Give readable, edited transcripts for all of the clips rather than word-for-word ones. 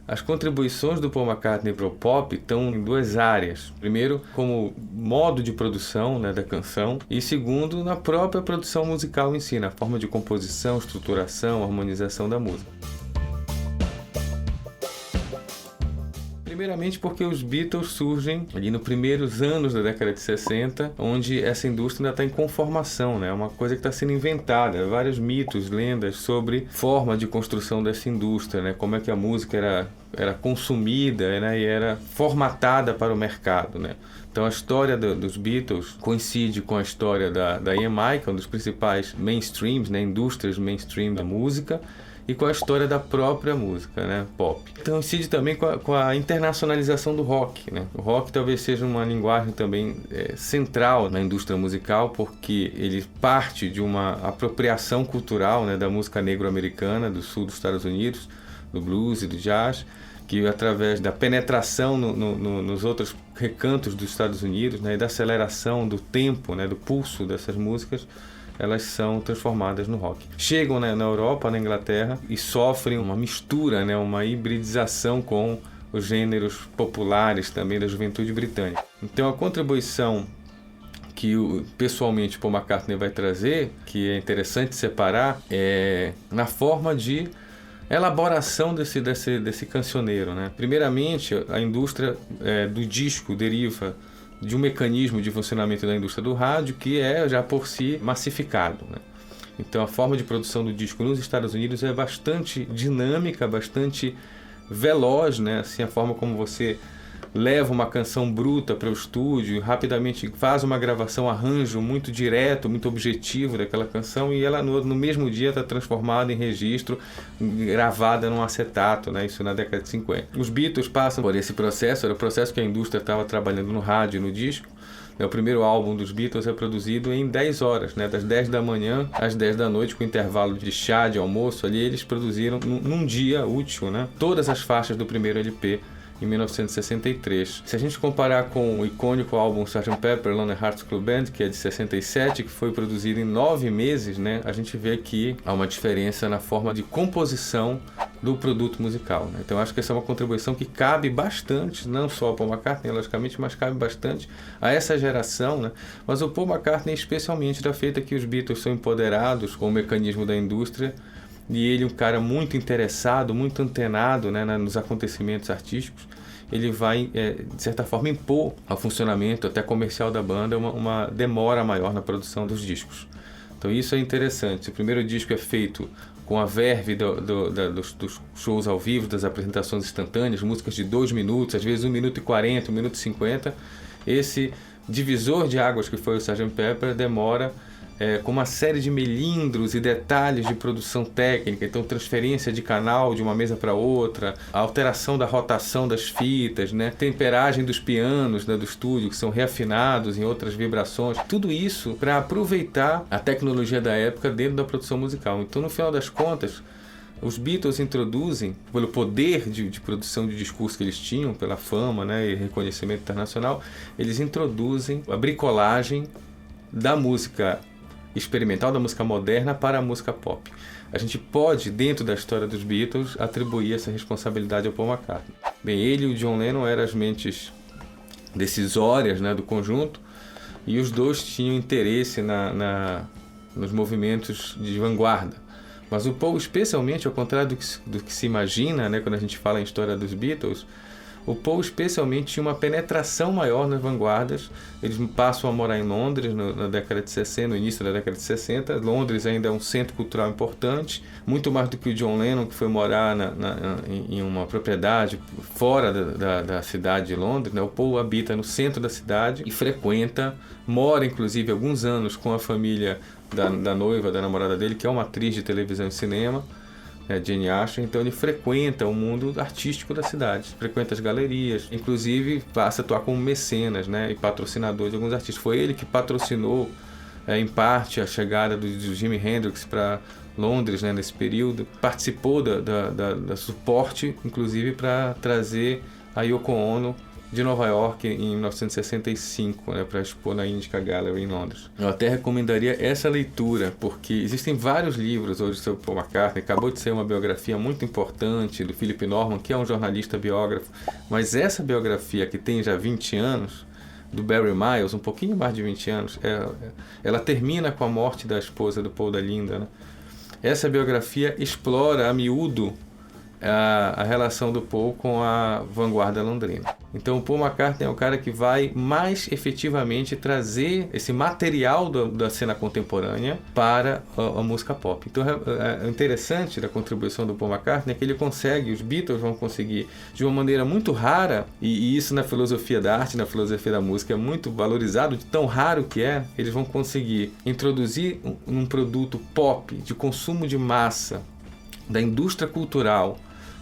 As contribuições do Paul McCartney para o pop estão em duas áreas. Primeiro, como modo de produção, né, da canção, e segundo, na própria produção musical em si, na forma de composição, estruturação, harmonização da música. Primeiramente porque os Beatles surgem ali nos primeiros anos da década de 60, onde essa indústria ainda está em conformação, né? É uma coisa que está sendo inventada, vários mitos, lendas sobre forma de construção dessa indústria, né? Como é que a música era consumida, né? E era formatada para o mercado, né? Então a história dos Beatles coincide com a história da EMI, que é um dos principais mainstreams, né? Indústrias mainstream da música, e com a história da própria música, né, pop. Então coincide também com a internacionalização do rock, né? O rock talvez seja uma linguagem também central na indústria musical, porque ele parte de uma apropriação cultural, né, da música negro-americana do sul dos Estados Unidos, do blues e do jazz, que através da penetração nos outros recantos dos Estados Unidos, né, e da aceleração do tempo, né, do pulso dessas músicas, elas são transformadas no rock. Chegam, né, na Europa, na Inglaterra, e sofrem uma mistura, né, uma hibridização com os gêneros populares também da juventude britânica. Então a contribuição que pessoalmente Paul McCartney vai trazer, que é interessante separar, é na forma de elaboração desse cancioneiro, né? Primeiramente, a indústria do disco deriva de um mecanismo de funcionamento da indústria do rádio que é já por si massificado, né? Então a forma de produção do disco nos Estados Unidos é bastante dinâmica, bastante veloz, né? Assim, a forma como você leva uma canção bruta para o estúdio, rapidamente faz uma gravação, arranjo muito direto, muito objetivo daquela canção, e ela no mesmo dia está transformada em registro, gravada num acetato, né? Isso na década de 50. Os Beatles passam por esse processo, era o processo que a indústria estava trabalhando no rádio e no disco. O primeiro álbum dos Beatles é produzido em 10 horas, né? Das 10 da manhã às 10 da noite, com intervalo de chá, de almoço, ali eles produziram num dia útil, né? Todas as faixas do primeiro LP, em 1963. Se a gente comparar com o icônico álbum Sgt. Pepper Lonely Hearts Club Band, que é de 67, que foi produzido em 9 meses, né, a gente vê que há uma diferença na forma de composição do produto musical, né? Então acho que essa é uma contribuição que cabe bastante, não só ao Paul McCartney, logicamente, mas cabe bastante a essa geração, né? Mas o Paul McCartney especialmente, da feita que os Beatles são empoderados com o mecanismo da indústria, e ele, um cara muito interessado, muito antenado, né, nos acontecimentos artísticos, ele vai, de certa forma, impor ao funcionamento até comercial da banda uma demora maior na produção dos discos. Então isso é interessante. O primeiro disco é feito com a verve dos shows ao vivo, das apresentações instantâneas, músicas de 2 minutos, às vezes 1 minuto e 40, 1 minuto e 50. Esse divisor de águas que foi o Sgt. Pepper demora com uma série de melindros e detalhes de produção técnica, então transferência de canal de uma mesa para outra, a alteração da rotação das fitas, né? Temperagem dos pianos, né, do estúdio, que são reafinados em outras vibrações, tudo isso para aproveitar a tecnologia da época dentro da produção musical. Então, no final das contas, os Beatles introduzem, pelo poder de produção de discurso que eles tinham, pela fama, né, e reconhecimento internacional, eles introduzem a bricolagem da música experimental, da música moderna para a música pop. A gente pode, dentro da história dos Beatles, atribuir essa responsabilidade ao Paul McCartney. Bem, ele e o John Lennon eram as mentes decisórias, né, do conjunto, e os dois tinham interesse nos movimentos de vanguarda. Mas o Paul, especialmente, ao contrário do que se imagina, né, quando a gente fala em história dos Beatles, o Paul especialmente tinha uma penetração maior nas vanguardas. Eles passam a morar em Londres na década de 60, no início da década de 60. Londres ainda é um centro cultural importante, muito mais do que o John Lennon, que foi morar em uma propriedade fora da cidade de Londres, né? O Paul habita no centro da cidade e mora inclusive alguns anos com a família da noiva, da namorada dele, que é uma atriz de televisão e cinema, Jane Asher. Então ele frequenta o mundo artístico da cidade, frequenta as galerias, inclusive passa a atuar como mecenas, né, e patrocinador de alguns artistas. Foi ele que patrocinou, em parte, a chegada do Jimi Hendrix para Londres, né, nesse período. Participou da suporte, inclusive, para trazer a Yoko Ono de Nova York em 1965, né, para expor na Indica Gallery em Londres. Eu até recomendaria essa leitura, porque existem vários livros hoje sobre Paul McCartney. Acabou de ser uma biografia muito importante do Philip Norman, que é um jornalista biógrafo, mas essa biografia que tem já 20 anos, do Barry Miles, um pouquinho mais de 20 anos, ela termina com a morte da esposa do Paul, da Linda, né? Essa biografia explora a miúdo a relação do Paul com a vanguarda londrina. Então o Paul McCartney é o cara que vai mais efetivamente trazer esse material da cena contemporânea para a música pop. Então é interessante da contribuição do Paul McCartney é que ele consegue, os Beatles vão conseguir de uma maneira muito rara, e isso na filosofia da arte, na filosofia da música é muito valorizado, de tão raro que eles vão conseguir introduzir um produto pop de consumo de massa da indústria cultural,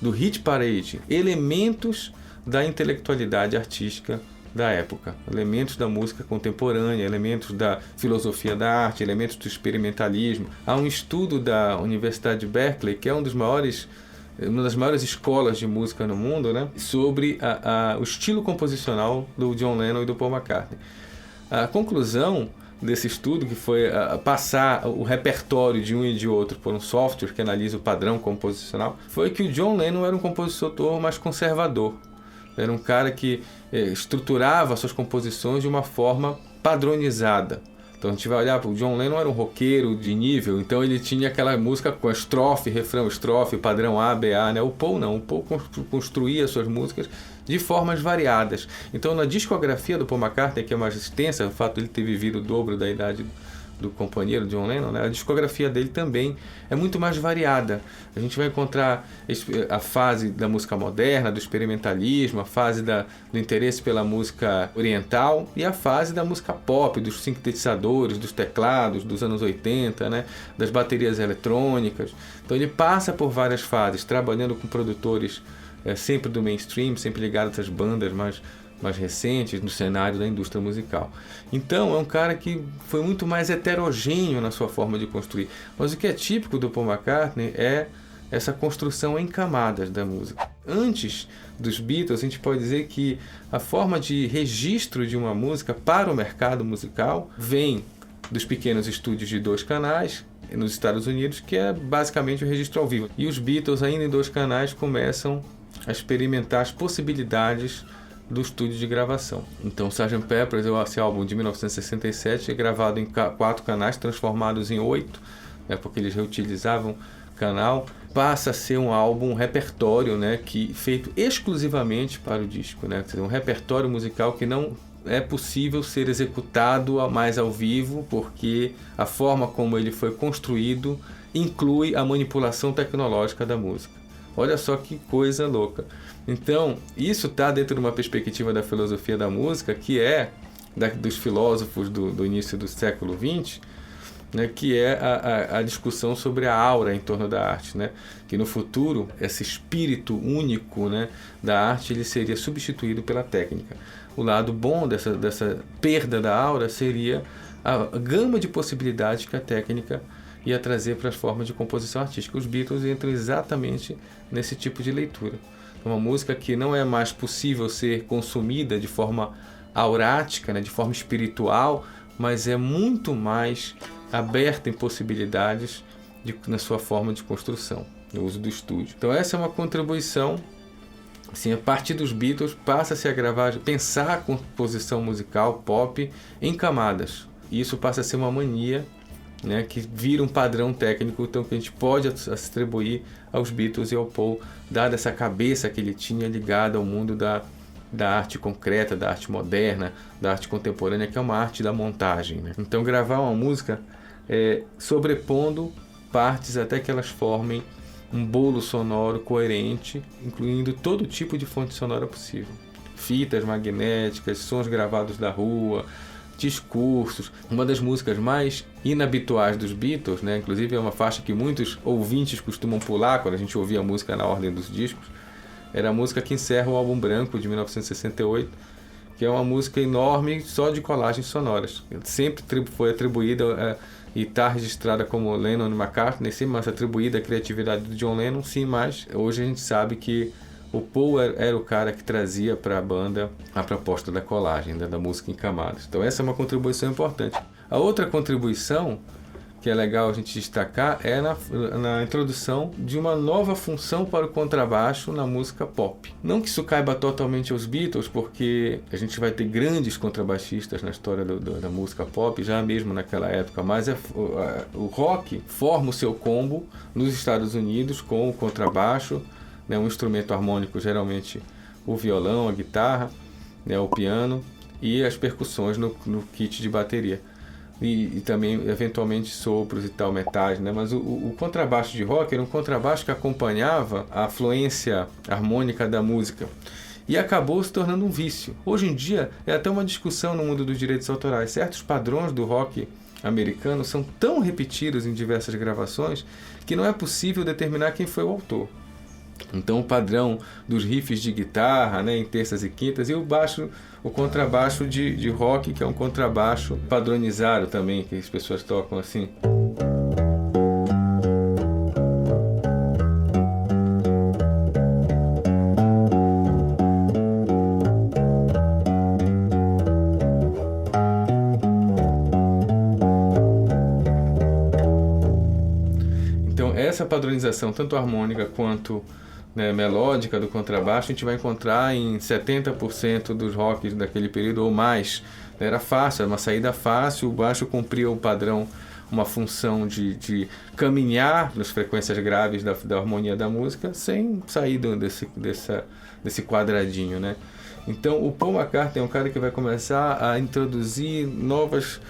do hit parade, elementos da intelectualidade artística da época, elementos da música contemporânea, elementos da filosofia da arte, elementos do experimentalismo. Há um estudo da Universidade de Berkeley, que é uma das maiores escolas de música no mundo, né, sobre o estilo composicional do John Lennon e do Paul McCartney. A conclusão desse estudo, que foi passar o repertório de um e de outro por um software que analisa o padrão composicional, foi que o John Lennon era um compositor mais conservador. Era um cara que estruturava suas composições de uma forma padronizada. Então a gente vai olhar para o John Lennon, era um roqueiro de nível, então ele tinha aquela música com a estrofe, refrão, estrofe, padrão A, B, A, né? O Paul não, o Paul construía suas músicas de formas variadas. Então na discografia do Paul McCartney, que é mais extensa, o fato de ele ter vivido o dobro da idade do companheiro John Lennon, né? A discografia dele também é muito mais variada. A gente vai encontrar a fase da música moderna, do experimentalismo, a fase do interesse pela música oriental e a fase da música pop, dos sintetizadores, dos teclados dos anos 80, né? Das baterias eletrônicas. Então ele passa por várias fases, trabalhando com produtores sempre do mainstream, sempre ligados às bandas mais recentes no cenário da indústria musical. Então é um cara que foi muito mais heterogêneo na sua forma de construir. Mas o que é típico do Paul McCartney é essa construção em camadas da música. Antes dos Beatles, a gente pode dizer que a forma de registro de uma música para o mercado musical vem dos pequenos estúdios de 2 canais nos Estados Unidos, que é basicamente o registro ao vivo. E os Beatles, ainda em 2 canais, começam a experimentar as possibilidades do estúdio de gravação. Então, Sgt. Pepper's, esse álbum de 1967, é gravado em 4 canais, transformados em 8, né, porque eles reutilizavam canal, passa a ser um álbum, um repertório, né, feito exclusivamente para o disco, né, um repertório musical que não é possível ser executado mais ao vivo, porque a forma como ele foi construído inclui a manipulação tecnológica da música. Olha só que coisa louca. Então, isso está dentro de uma perspectiva da filosofia da música, que é dos filósofos do início do século XX, né, que é a discussão sobre a aura em torno da arte, né? Que no futuro, esse espírito único, né, da arte ele seria substituído pela técnica. O lado bom dessa perda da aura seria a gama de possibilidades que a técnica ia trazer para as formas de composição artística. Os Beatles entram exatamente nesse tipo de leitura. Uma música que não é mais possível ser consumida de forma aurática, né, de forma espiritual, mas é muito mais aberta em possibilidades na sua forma de construção, no uso do estúdio. Então essa é uma contribuição, assim, a partir dos Beatles passa-se a gravar, pensar a composição musical pop em camadas. E isso passa a ser uma mania, né, que vira um padrão técnico, então que a gente pode atribuir aos Beatles e ao Paul, dada essa cabeça que ele tinha ligada ao mundo da arte concreta, da arte moderna, da arte contemporânea, que é uma arte da montagem, né? Então gravar uma música sobrepondo partes até que elas formem um bolo sonoro coerente, incluindo todo tipo de fonte sonora possível. Fitas magnéticas, sons gravados da rua, discursos. Uma das músicas mais inabituais dos Beatles, né? Inclusive é uma faixa que muitos ouvintes costumam pular quando a gente ouvia a música na ordem dos discos, era a música que encerra o álbum branco de 1968, que é uma música enorme só de colagens sonoras. Sempre foi atribuída e está registrada como Lennon e McCartney, sim, mas atribuída à criatividade do John Lennon, sim, mas hoje a gente sabe que o Paul era o cara que trazia para a banda a proposta da colagem, né, da música em camadas. Então essa é uma contribuição importante. A outra contribuição que é legal a gente destacar é na introdução de uma nova função para o contrabaixo na música pop. Não que isso caiba totalmente aos Beatles, porque a gente vai ter grandes contrabaixistas na história da música pop, já mesmo naquela época, mas o rock forma o seu combo nos Estados Unidos com o contrabaixo, né, um instrumento harmônico, geralmente o violão, a guitarra, né, o piano e as percussões no kit de bateria. E também, eventualmente, sopros e tal, metais, né? Mas o contrabaixo de rock era um contrabaixo que acompanhava a fluência harmônica da música e acabou se tornando um vício. Hoje em dia, é até uma discussão no mundo dos direitos autorais. Certos padrões do rock americano são tão repetidos em diversas gravações que não é possível determinar quem foi o autor. Então o padrão dos riffs de guitarra, né, em terças e quintas, e o contrabaixo de rock, que é um contrabaixo padronizado também, que as pessoas tocam assim. Então essa padronização, tanto harmônica quanto melódica do contrabaixo, a gente vai encontrar em 70% dos rocks daquele período ou mais. Era fácil, era uma saída fácil, o baixo cumpria o padrão, uma função de caminhar nas frequências graves da harmonia da música sem sair desse quadradinho, né? Então o Paul McCartney é um cara que vai começar a introduzir novas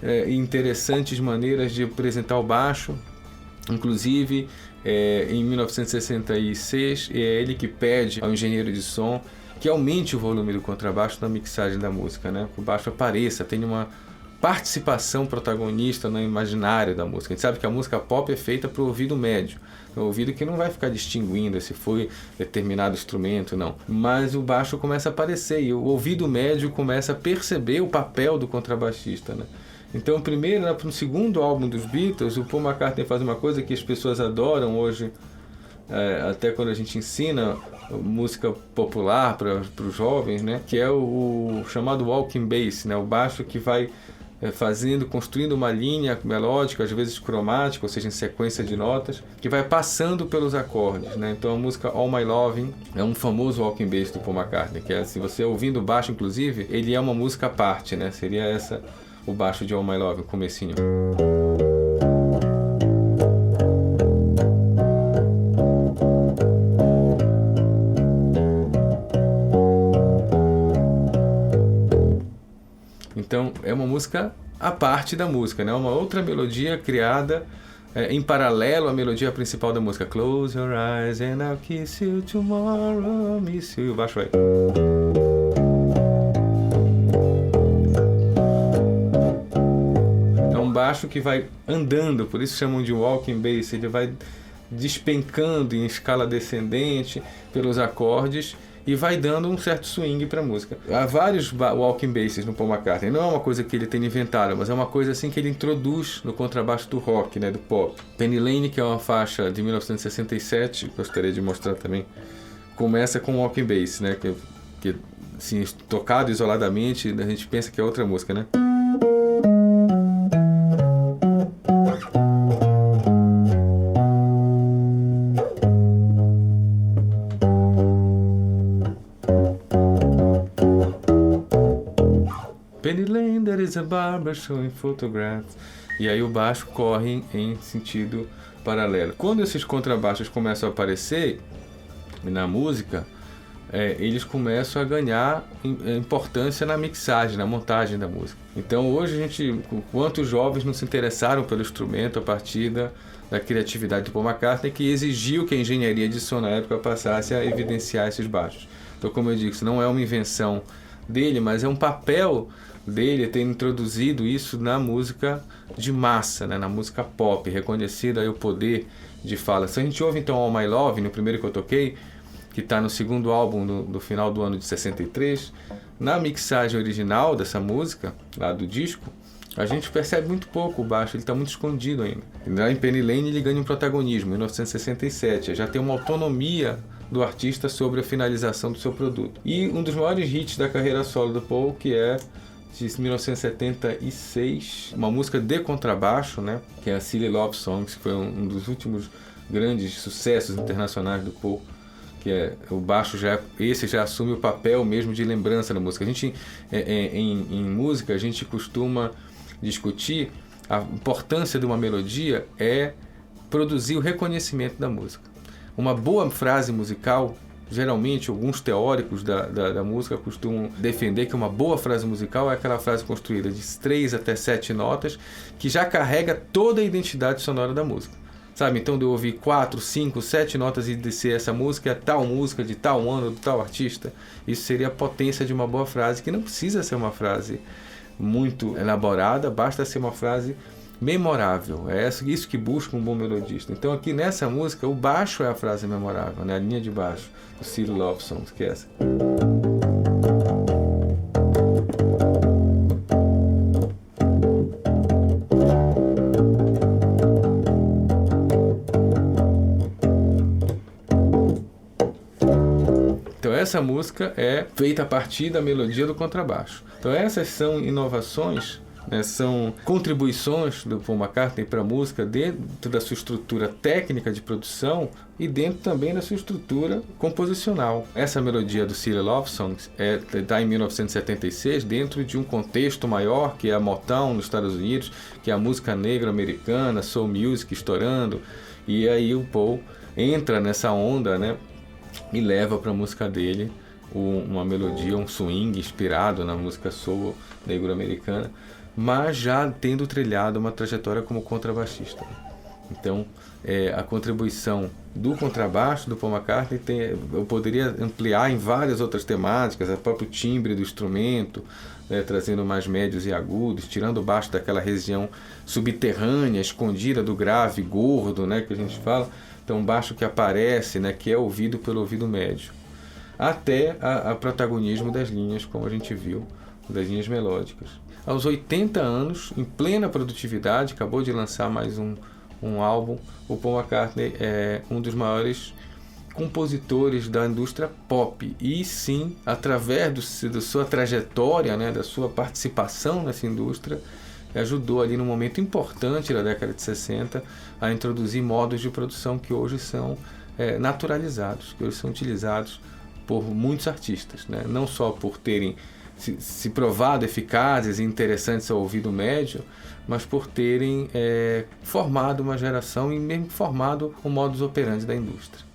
e interessantes maneiras de apresentar o baixo. Inclusive, em 1966, é ele que pede ao engenheiro de som que aumente o volume do contrabaixo na mixagem da música, né? Que o baixo apareça, tenha uma participação protagonista no imaginário da música. A gente sabe que a música pop é feita para o ouvido médio, o ouvido que não vai ficar distinguindo se foi determinado instrumento, não. Mas o baixo começa a aparecer e o ouvido médio começa a perceber o papel do contrabaixista, né? Então, primeiro, no segundo álbum dos Beatles, o Paul McCartney faz uma coisa que as pessoas adoram hoje, até quando a gente ensina música popular para os jovens, né? Que é o chamado walking bass, né? O baixo que vai construindo uma linha melódica, às vezes cromática, ou seja, em sequência de notas, que vai passando pelos acordes, né? Então a música All My Loving é um famoso walking bass do Paul McCartney, que se você ouvindo o baixo, inclusive, ele é uma música à parte, né? Seria essa o baixo de All My Love, o comecinho. Então é uma música à parte da música, né? Uma outra melodia criada em paralelo à melodia principal da música. Close your eyes and I'll kiss you tomorrow, miss you. O baixo vai. Baixo que vai andando, por isso chamam de walking bass, ele vai despencando em escala descendente pelos acordes e vai dando um certo swing para a música. Há vários walking basses no Paul McCartney, não é uma coisa que ele tenha inventado, mas é uma coisa assim que ele introduz no contrabaixo do rock, né, do pop. Penny Lane, que é uma faixa de 1967, gostaria de mostrar também, começa com walking bass, né, que assim, tocado isoladamente, a gente pensa que é outra música, né? Penny Lane, there is a barber showing photographs. E aí o baixo corre em sentido paralelo. Quando esses contrabaixos começam a aparecer na música, eles começam a ganhar importância na mixagem, na montagem da música. Então hoje quantos jovens não se interessaram pelo instrumento a partir da criatividade do Paul McCartney, que exigiu que a engenharia de som na época passasse a evidenciar esses baixos. Então, como eu disse, não é uma invenção dele, mas é um papel dele ter introduzido isso na música de massa, né? Na música pop, reconhecido aí o poder de fala. Se a gente ouve então All My Love, no primeiro que eu toquei, que está no segundo álbum do final do ano de 63, na mixagem original dessa música, lá do disco, a gente percebe muito pouco o baixo, ele está muito escondido ainda. Lá em Penny Lane ele ganha um protagonismo, em 1967, já tem uma autonomia do artista sobre a finalização do seu produto. E um dos maiores hits da carreira solo do Paul, que é de 1976, uma música de contrabaixo, né, que é a Silly Love Songs, que foi um dos últimos grandes sucessos internacionais do Paul, que é o baixo já assume o papel mesmo de lembrança da música. A gente em música a gente costuma discutir a importância de uma melodia é produzir o reconhecimento da música. Uma boa frase musical, geralmente alguns teóricos da música costumam defender que uma boa frase musical é aquela frase construída de 3 até 7 notas que já carrega toda a identidade sonora da música. Sabe? Então de eu ouvir 4, 5, 7 notas e dizer essa música é tal música de tal ano, de tal artista. Isso seria a potência de uma boa frase, que não precisa ser uma frase muito elaborada, basta ser uma frase memorável. É isso que busca um bom melodista. Então aqui nessa música o baixo é a frase memorável, né? A linha de baixo do Silly Love Songs, que é essa. Então essa música é feita a partir da melodia do contrabaixo. Então essas são inovações, né, são contribuições do Paul McCartney para a música dentro da sua estrutura técnica de produção e dentro também da sua estrutura composicional. Essa melodia do Silly Love Songs está em 1976 dentro de um contexto maior que é a Motown nos Estados Unidos, que é a música negra americana, soul music estourando, e aí o Paul entra nessa onda, né, e leva para a música dele uma melodia, um swing inspirado na música soul negro-americana, mas já tendo trilhado uma trajetória como contrabaixista. Então, a contribuição do contrabaixo do Paul McCartney eu poderia ampliar em várias outras temáticas, o próprio timbre do instrumento, né, trazendo mais médios e agudos, tirando o baixo daquela região subterrânea, escondida do grave, gordo, né, que a gente fala. Então, baixo que aparece, né, que é ouvido pelo ouvido médio, até a protagonismo das linhas, como a gente viu, das linhas melódicas. Aos 80 anos, em plena produtividade, acabou de lançar mais um álbum, o Paul McCartney é um dos maiores compositores da indústria pop. E sim, através da sua trajetória, né, da sua participação nessa indústria, ajudou ali num momento importante da década de 60 a introduzir modos de produção que hoje são naturalizados, que hoje são utilizados por muitos artistas, né? Não só por terem se provado eficazes e interessantes ao ouvido médio, mas por terem formado uma geração e mesmo formado o modus operandi da indústria.